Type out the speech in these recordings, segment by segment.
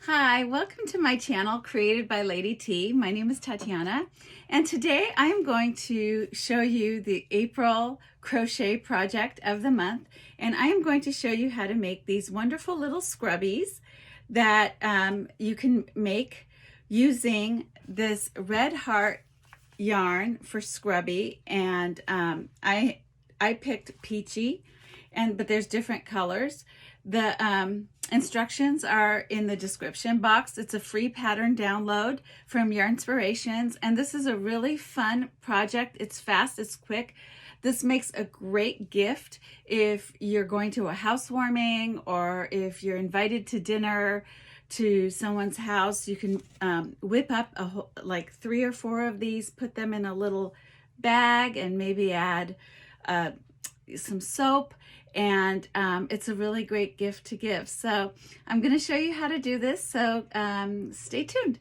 Hi, welcome to my channel created by Lady T. My name is Tatiana, and today I am going to show you the April crochet project of the month, and I am going to show you how to make these wonderful little scrubbies that you can make using this red heart yarn for scrubby, and I picked peachy, but there's different colors. The instructions are in the description box. It's a free pattern download from Yarnspirations, and this is a really fun project. It's fast, it's quick. This makes a great gift if you're going to a housewarming or if you're invited to dinner to someone's house. You can whip up like 3 or 4 of these, put them in a little bag, and maybe add some soap, and it's a really great gift to give. So I'm going to show you how to do this, so stay tuned.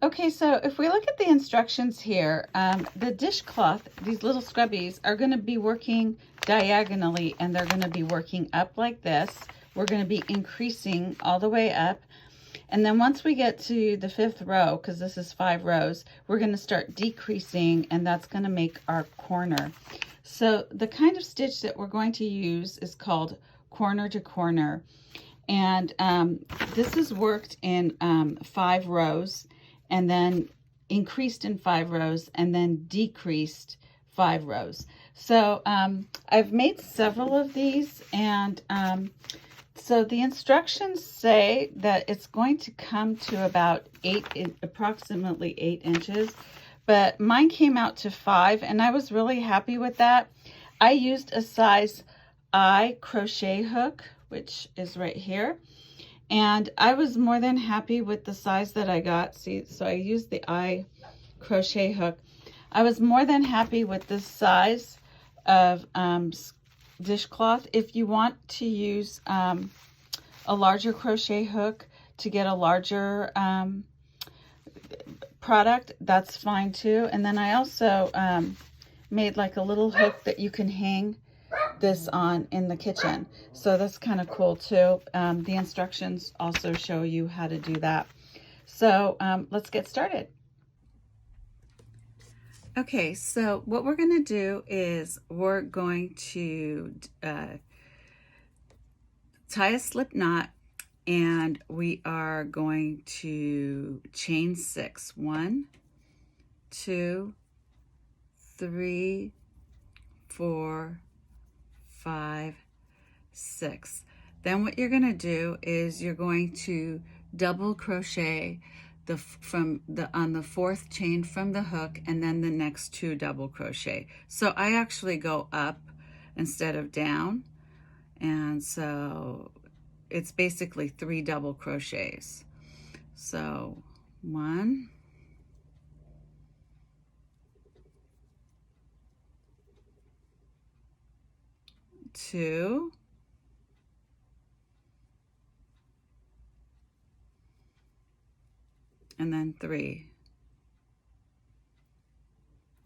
Okay, so if we look at the instructions here, the dishcloth, these little scrubbies, are going to be working diagonally, and they're going to be working up like this. We're going to be increasing all the way up. And then once we get to the 5th row, because this is 5 rows, we're going to start decreasing, and that's going to make our corner. So the kind of stitch that we're going to use is called corner to corner. And this is worked in 5 rows, and then increased in 5 rows, and then decreased 5 rows. So I've made several of these, and so the instructions say that it's going to come to about approximately 8 inches, but mine came out to 5, and I was really happy with that. I used a size I crochet hook, which is right here, and I was more than happy with the size that I got. See, so I used the I crochet hook. I was more than happy with this size of dishcloth. If you want to use a larger crochet hook to get a larger product, that's fine too. And then I also made like a little hook that you can hang this on in the kitchen, so that's kind of cool too. The instructions also show you how to do that. So let's get started. Okay, so what we're going to do is we're going to tie a slip knot, and we are going to chain 6. 1, 2, 3, 4, 5, 6. Then what you're going to do is you're going to double crochet on the 4th chain from the hook, and then the next 2 double crochet. So I actually go up instead of down, and so it's basically 3 double crochets. So 1, 2, and then 3.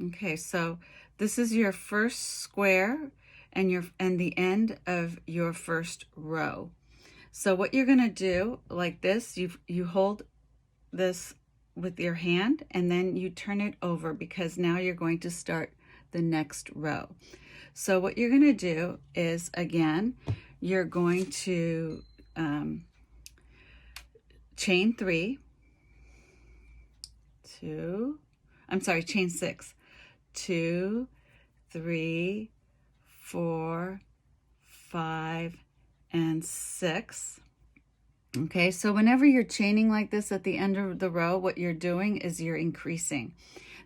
Okay, so this is your first square and the end of your first row. So what you're going to do, like this, you hold this with your hand, and then you turn it over, because now you're going to start the next row. So what you're going to do is, again, you're going to chain 3, chain 6, 2, 3, 4, 5, and 6. Okay, so whenever you're chaining like this at the end of the row, what you're doing is you're increasing.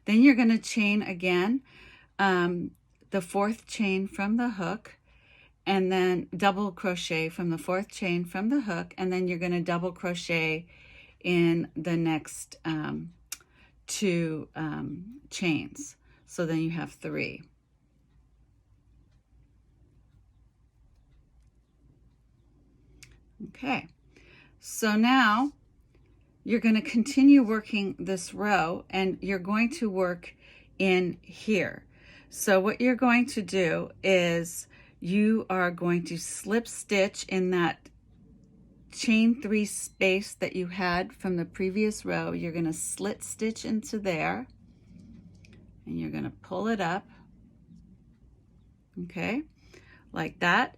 Then you're going to chain again, the 4th chain from the hook, and then double crochet from the 4th chain from the hook, and then you're going to double crochet in the next 2 chains. So then you have 3. Okay, so now you're going to continue working this row, and you're going to work in here. So what you're going to do is you are going to slip stitch in that chain 3 space that you had from the previous row. You're going to slit stitch into there, and you're going to pull it up, okay, like that.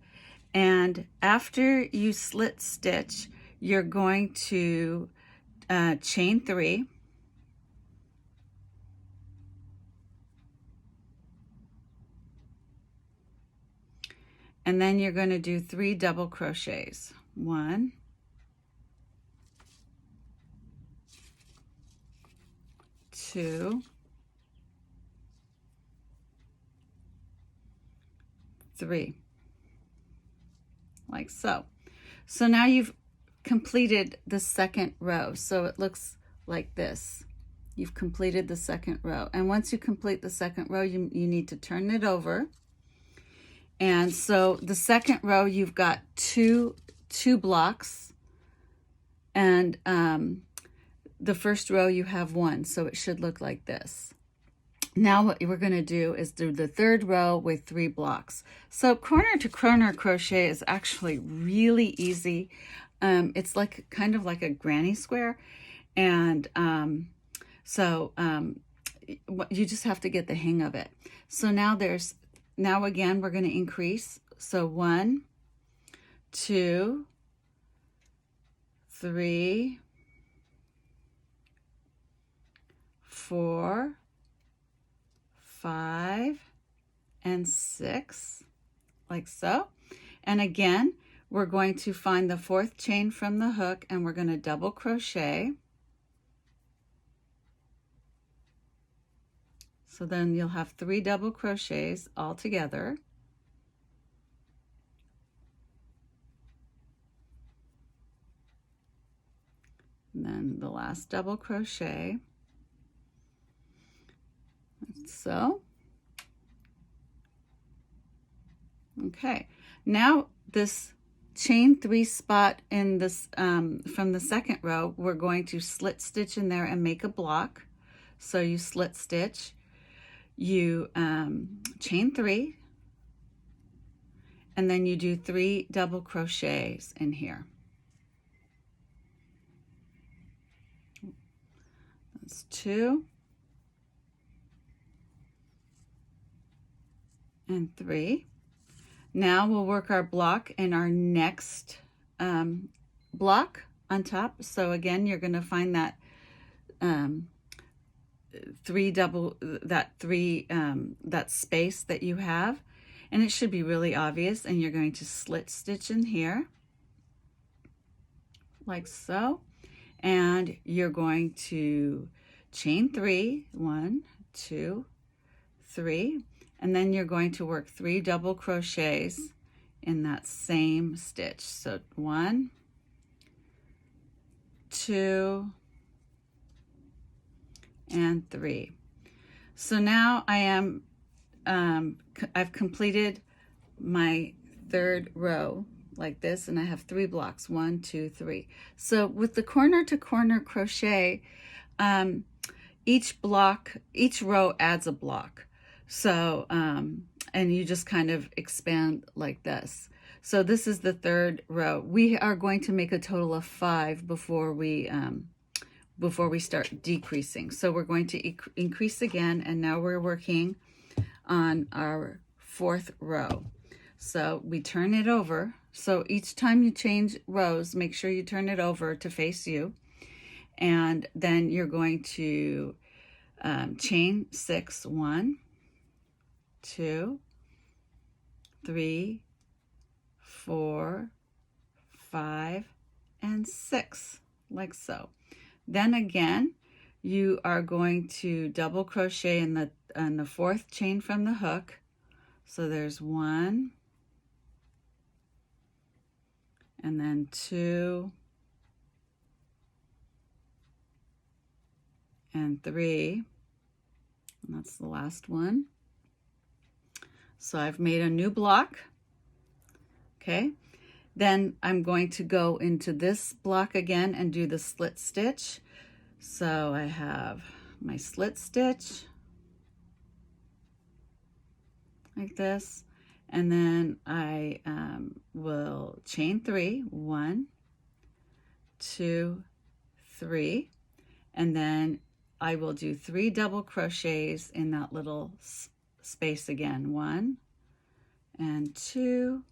And after you slit stitch, you're going to chain 3, and then you're going to do 3 double crochets. 1, 2, 3, like so. So now you've completed the second row. So it looks like this. You've completed the second row. And once you complete the second row, you need to turn it over. And so the second row, you've got two blocks. And the first row, you have 1. So it should look like this. Now what we're going to do is do the third row with 3 blocks. So corner to corner crochet is actually really easy. It's like kind of like a granny square, and you just have to get the hang of it. So now again we're going to increase. So 1, 2, 3, 4, 5, and 6, like so. And again, we're going to find the 4th chain from the hook, and we're going to double crochet. So then you'll have 3 double crochets all together. And then the last double crochet. So, okay, now this chain 3 spot in this from the second row, we're going to slit stitch in there and make a block. So you slit stitch, you chain 3, and then you do 3 double crochets in here. That's 2 and 3. Now we'll work our block in our next block on top. So again, you're going to find that that space that you have, and it should be really obvious, and you're going to slit stitch in here like so, and you're going to chain 3, 1, 2, 3, and then you're going to work 3 double crochets in that same stitch. So 1, 2, and 3. So now I've completed my third row like this, and I have 3 blocks, 1, 2, 3. So with the corner to corner crochet, each row adds a block. So, and you just kind of expand like this. So this is the third row. We are going to make a total of 5 before we start decreasing. So we're going to increase again, and now we're working on our 4th row. So we turn it over. So each time you change rows, make sure you turn it over to face you. And then you're going to chain 6, 1, 2, 3, 4, 5, and 6, like so. Then again, you are going to double crochet in the 4th chain from the hook. So there's 1, and then 2, and 3, and that's the last one. So I've made a new block. Okay, then I'm going to go into this block again and do the slit stitch. So I have my slit stitch like this, and then I will chain 3, 1, 2, 3, and then I will do 3 double crochets in that little space again. 1 and 2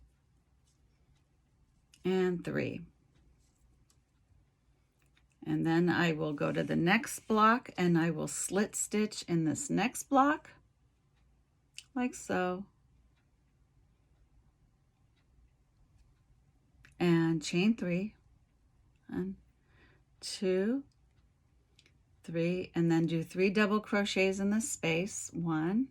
and 3. And then I will go to the next block and I will slit stitch in this next block, like so. And chain 3, 1, 2, 3, and then do 3 double crochets in this space. 1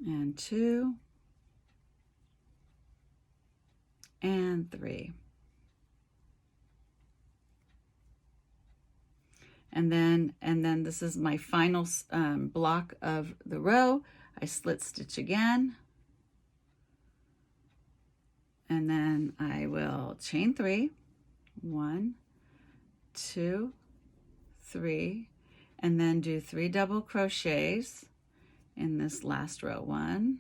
and 2 and 3. And then this is my final block of the row. I slit stitch again, and then I will chain 3, 1, 2, 3, and then do 3 double crochets in this last row. 1,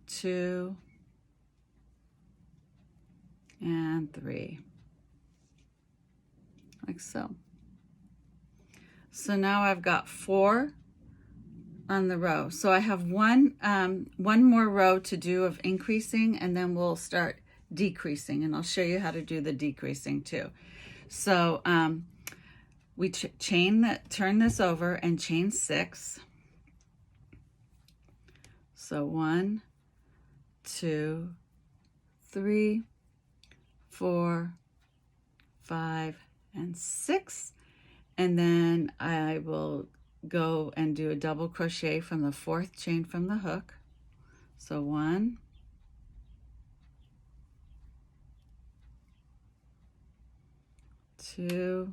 2, and 3. Like so. So now I've got 4 on the row. So I have one more row to do of increasing, and then we'll start decreasing, and I'll show you how to do the decreasing too. So we turn this over and chain 6. So 1, 2, 3, 4, 5, and 6, and then I will go and do a double crochet from the 4th chain from the hook. So 1, 2,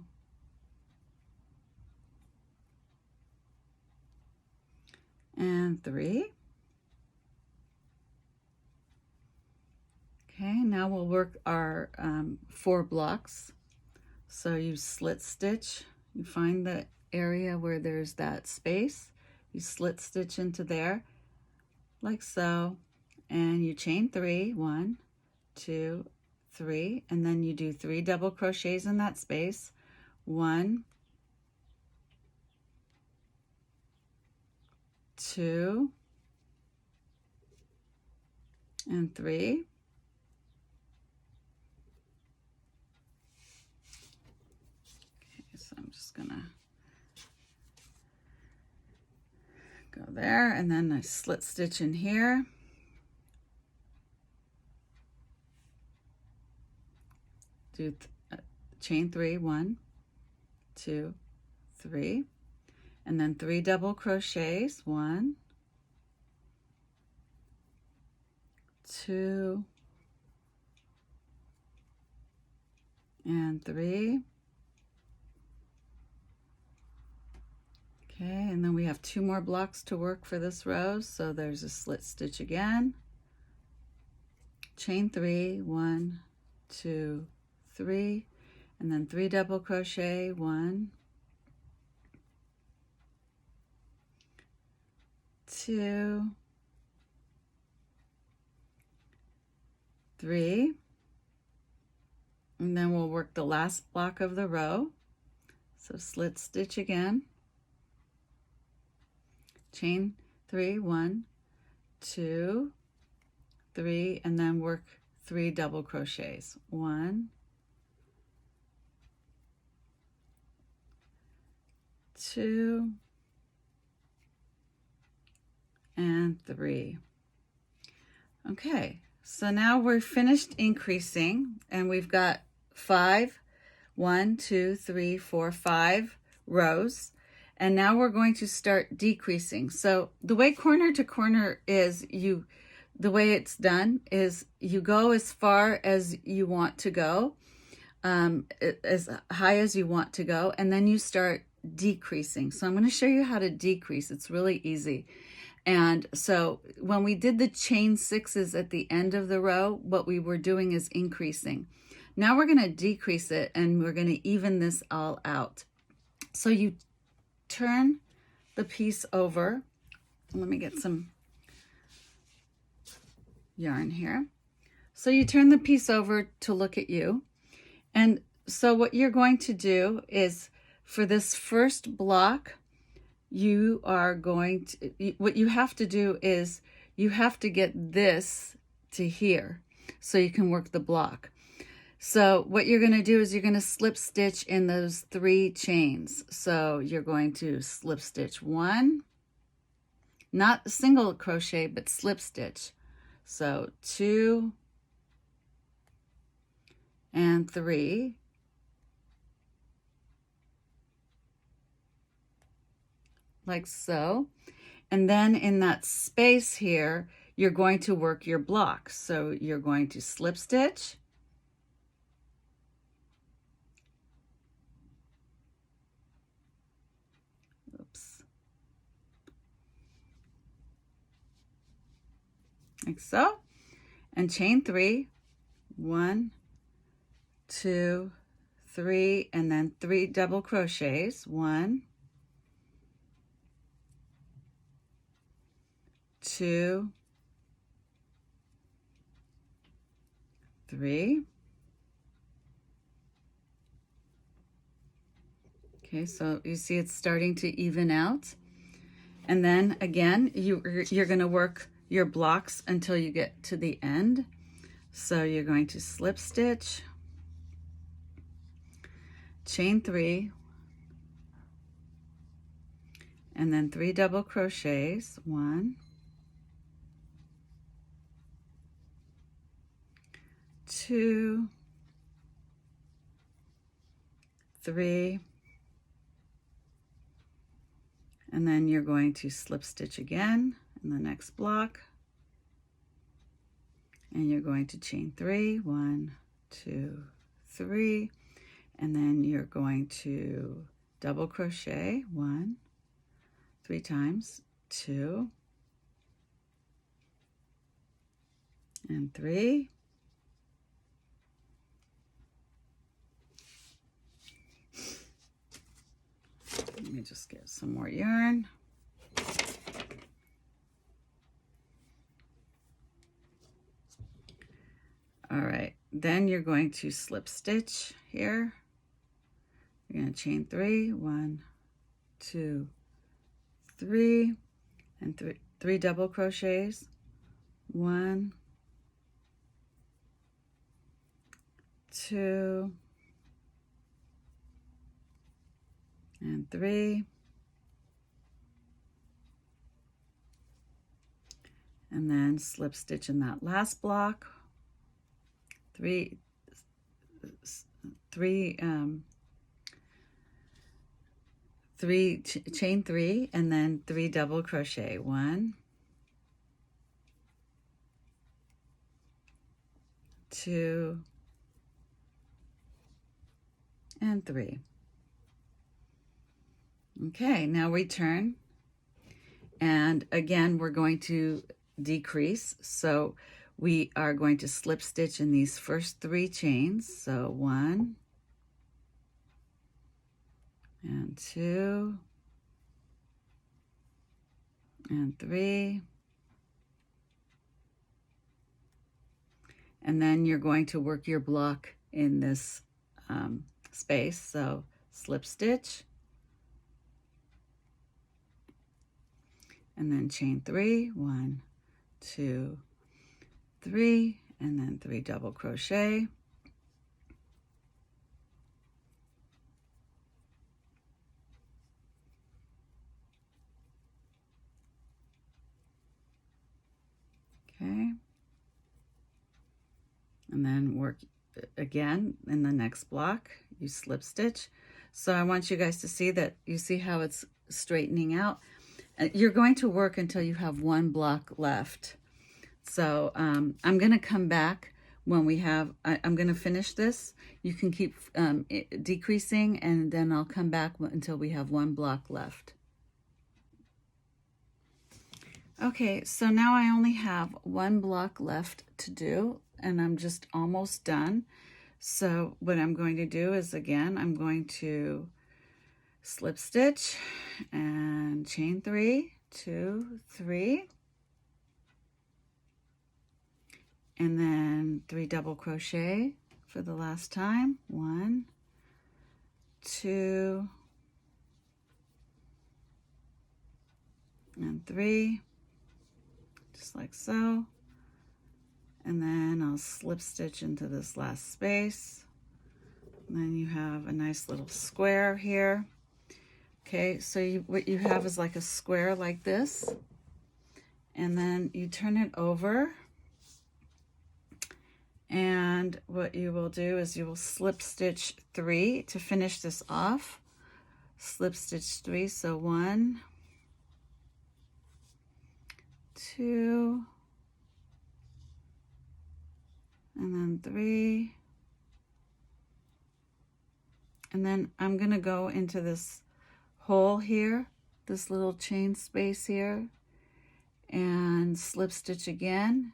and 3. Okay, now we'll work our 4 blocks. So you slit stitch, you find the area where there's that space, you slit stitch into there, like so, and you chain 3, 1, 2, 3, and then you do 3 double crochets in that space. 1, 2, and 3. So I'm just gonna go there, and then I slit stitch in here. Do chain 3, 1, 2, 3, and then 3 double crochets. 1, 2, and 3. Okay, and then we have 2 more blocks to work for this row. So there's a slit stitch again, chain 3, 1, 2, 3, and then 3 double crochet. 1, 2, 3, and then we'll work the last block of the row. So slit stitch again, chain 3, 1, 2, 3, and then work 3 double crochets. 1, 2, and 3. Okay, so now we're finished increasing, and we've got 5, 1, 2, 3, 4, 5 rows. And now we're going to start decreasing. So the way corner to corner is, the way it's done is you go as far as you want to go, as high as you want to go, and then you start decreasing. So I'm going to show you how to decrease. It's really easy. And so when we did the chain 6s at the end of the row, what we were doing is increasing. Now we're going to decrease it, and we're going to even this all out. So you turn the piece over. Let me get some yarn here. So you turn the piece over to look at you. And so what you're going to do is, for this first block, you are going to, what you have to do is you have to get this to here so you can work the block. So what you're going to do is you're going to slip stitch in those 3 chains. So you're going to slip stitch 1, not single crochet, but slip stitch. So 2 and 3. Like so. And then in that space here, you're going to work your block. So you're going to slip stitch, oops, like so, and chain 3, 1, 2, 3, and then 3 double crochets, 1, 2, 3. Okay, so you see it's starting to even out. And then again, you're going to work your blocks until you get to the end. So you're going to slip stitch, chain 3, and then 3 double crochets, 1, 2, 3, and then you're going to slip stitch again in the next block, and you're going to chain 3, 1, 2, 3, and then you're going to double crochet 1, 3 times, 2, and 3. Let me just get some more yarn. All right, then you're going to slip stitch here. You're going to chain 3, 1, 2, 3, and 3 double crochets, 1, 2, and 3, and then slip stitch in that last block, 3 chain 3, and then 3 double crochet, 1, 2, and 3. Okay, now we turn, and again we're going to decrease. So we are going to slip stitch in these first 3 chains. So 1 and 2 and 3, and then you're going to work your block in this space. So slip stitch, and then chain 3, 1, 2, 3, and then 3 double crochet, okay, and then work again in the next block. You slip stitch. So I want you guys to see that, you see how it's straightening out. You're going to work until you have 1 block left. So I'm going to come back when we have, I'm going to finish this. You can keep decreasing, and then I'll come back until we have 1 block left. Okay, so now I only have 1 block left to do, and I'm just almost done. So what I'm going to do is, again, I'm going to slip stitch and chain 3, 2, 3, and then 3 double crochet for the last time. 1, 2, and 3, just like so. And then I'll slip stitch into this last space. And then you have a nice little square here. Okay, so what you have is like a square like this. And then you turn it over. And what you will do is you will slip stitch 3 to finish this off. Slip stitch 3, so 1, 2, and then 3. And then I'm going to go into this hole here, this little chain space here, and slip stitch again.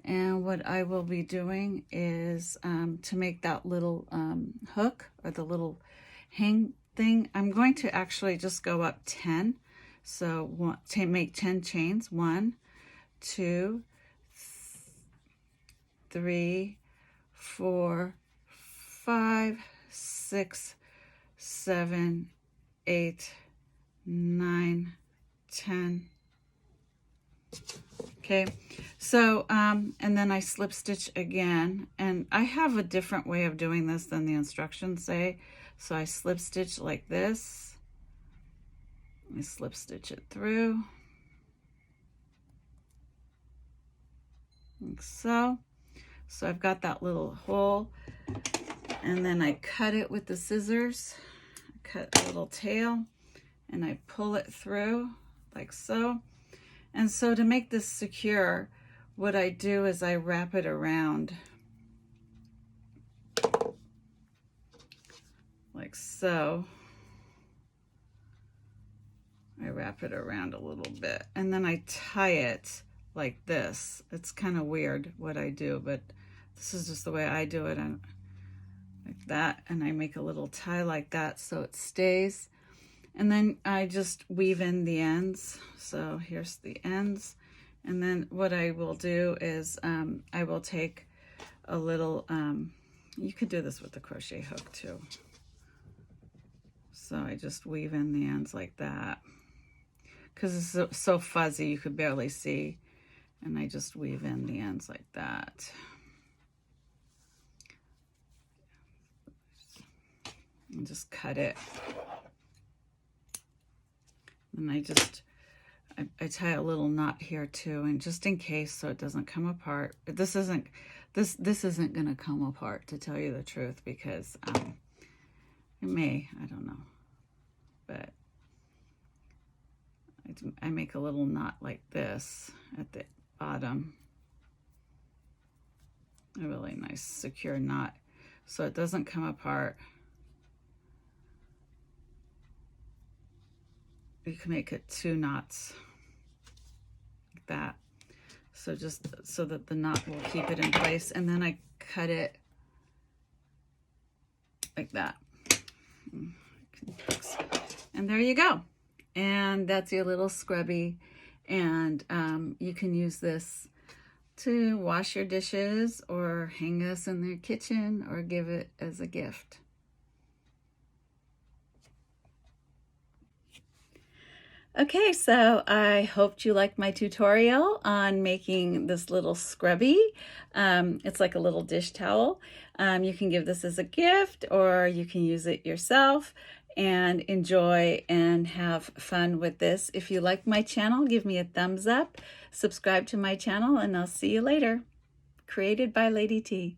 And what I will be doing is to make that little hook or the little hang thing, I'm going to actually just go up 10. So make 10 chains. 1, 2, 3, 4, 5, 6, 7, 8, 9, 10. Okay, so and then I slip stitch again, and I have a different way of doing this than the instructions say. So I slip stitch like this, I slip stitch it through like so. So I've got that little hole, and then I cut it with the scissors, cut a little tail, and I pull it through like so. And so to make this secure, what I do is I wrap it around like so. I wrap it around a little bit, and then I tie it like this. It's kind of weird what I do, but this is just the way I do it. Like that, and I make a little tie like that so it stays. And then I just weave in the ends. So here's the ends. And then what I will do is I will take a little, you could do this with the crochet hook too. So I just weave in the ends like that. Because it's so fuzzy you could barely see. And I just weave in the ends like that. And just cut it. And I tie a little knot here too, and just in case, so it doesn't come apart. But this isn't going to come apart, to tell you the truth, because it may, I don't know, but I make a little knot like this at the bottom, a really nice secure knot, so it doesn't come apart. You can make it 2 knots like that, so just so that the knot will keep it in place. And then I cut it like that, and there you go. And that's your little scrubby, and you can use this to wash your dishes or hang this in their kitchen or give it as a gift. Okay, so I hoped you liked my tutorial on making this little scrubby. It's like a little dish towel. You can give this as a gift, or you can use it yourself and enjoy and have fun with this. If you like my channel, give me a thumbs up, subscribe to my channel, and I'll see you later. Created by Lady T.